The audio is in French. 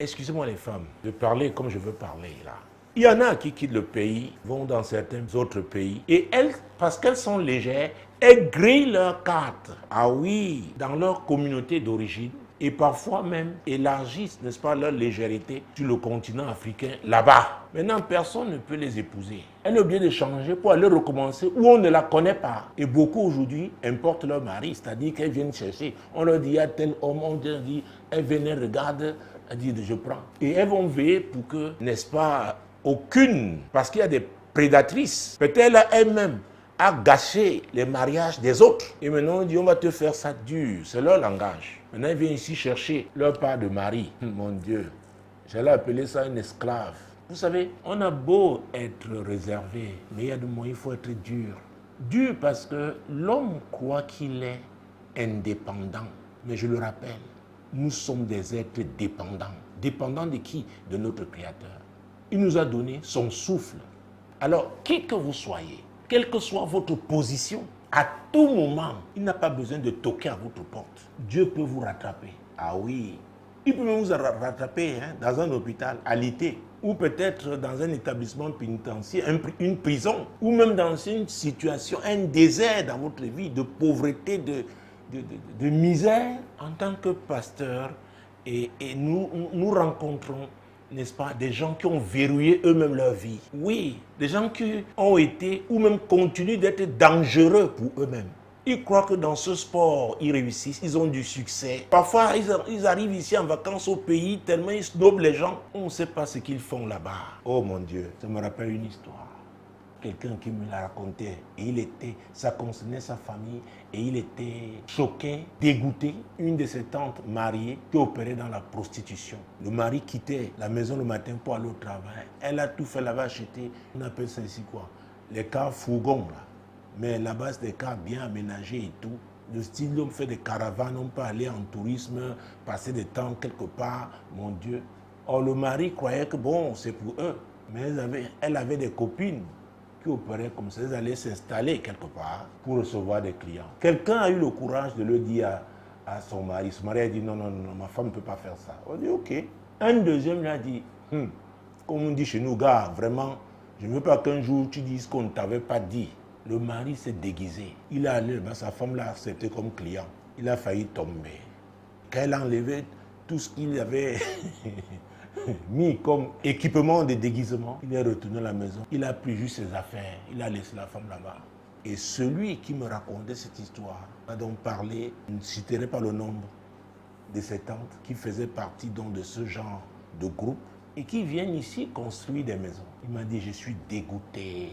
Excusez-moi les femmes, de parler comme je veux parler là. Il y en a qui quittent le pays, vont dans certains autres pays, et elles, parce qu'elles sont légères, elles grillent leurs cartes. Ah oui, dans leur communauté d'origine, et parfois même élargissent, n'est-ce pas, leur légèreté sur le continent africain, là-bas. Maintenant, personne ne peut les épouser. Elle est obligée de changer pour aller recommencer où on ne la connaît pas. Et beaucoup aujourd'hui importent leur mari, c'est-à-dire qu'elles viennent chercher. On leur dit, il y a tel homme, on leur dit, elles viennent, regardent, elles disent, je prends. Et elles vont veiller pour que, n'est-ce pas, aucune, parce qu'il y a des prédatrices, peut-être elles-mêmes, a gâché les mariages des autres. Et maintenant, on dit, on va te faire ça dur. C'est leur langage. Maintenant, ils viennent ici chercher leur part de mari. Mon Dieu, j'allais appeler ça une esclave. Vous savez, on a beau être réservé, mais il y a des moments, il faut être dur. Dur parce que l'homme croit qu'il est indépendant. Mais je le rappelle, nous sommes des êtres dépendants. Dépendants de qui? De notre Créateur. Il nous a donné son souffle. Alors, qui que vous soyez, quelle que soit votre position, à tout moment, il n'a pas besoin de toquer à votre porte. Dieu peut vous rattraper. Ah oui, il peut même vous rattraper dans un hôpital, à l'été, ou peut-être dans un établissement pénitentiaire, une prison, ou même dans une situation, un désert dans votre vie, de pauvreté, de misère. En tant que pasteur, et nous rencontrons, n'est-ce pas, des gens qui ont verrouillé eux-mêmes leur vie. Oui, des gens qui ont été ou même continuent d'être dangereux pour eux-mêmes. Ils croient que dans ce sport, ils réussissent, ils ont du succès. Parfois, ils arrivent ici en vacances au pays, tellement ils snobent les gens. On ne sait pas ce qu'ils font là-bas. Oh mon Dieu, ça me rappelle une histoire. Quelqu'un qui me l'a raconté, et ça concernait sa famille, et il était choqué, dégoûté. Une de ses tantes mariées qui opérait dans la prostitution. Le mari quittait la maison le matin pour aller au travail. Elle a tout fait, elle avait acheté, on appelle ça ici quoi? Les cars fourgons là. Mais là-bas, c'est des cars bien aménagés et tout. Le style, on fait des caravanes, on peut aller en tourisme, passer des temps quelque part, mon Dieu. Or, le mari croyait que bon, c'est pour eux. Mais elle avait des copines qui opéraient comme ça, ils allaient s'installer quelque part pour recevoir des clients. Quelqu'un a eu le courage de le dire à son mari. Son mari a dit non, non, non, ma femme ne peut pas faire ça. On dit ok. Un deuxième lui a dit, comme on dit chez nous, gars, vraiment, je ne veux pas qu'un jour tu dises qu'on ne t'avait pas dit. Le mari s'est déguisé. Il est allé, sa femme l'a accepté comme client. Il a failli tomber. Quand elle a enlevé tout ce qu'il avait mis comme équipement de déguisement, il est retourné à la maison. Il a pris juste ses affaires. Il a laissé la femme là-bas. Et celui qui me racontait cette histoire a donc parlé, je ne citerai pas le nombre de ses tantes qui faisaient partie donc de ce genre de groupe et qui viennent ici construire des maisons. Il m'a dit, je suis dégoûté.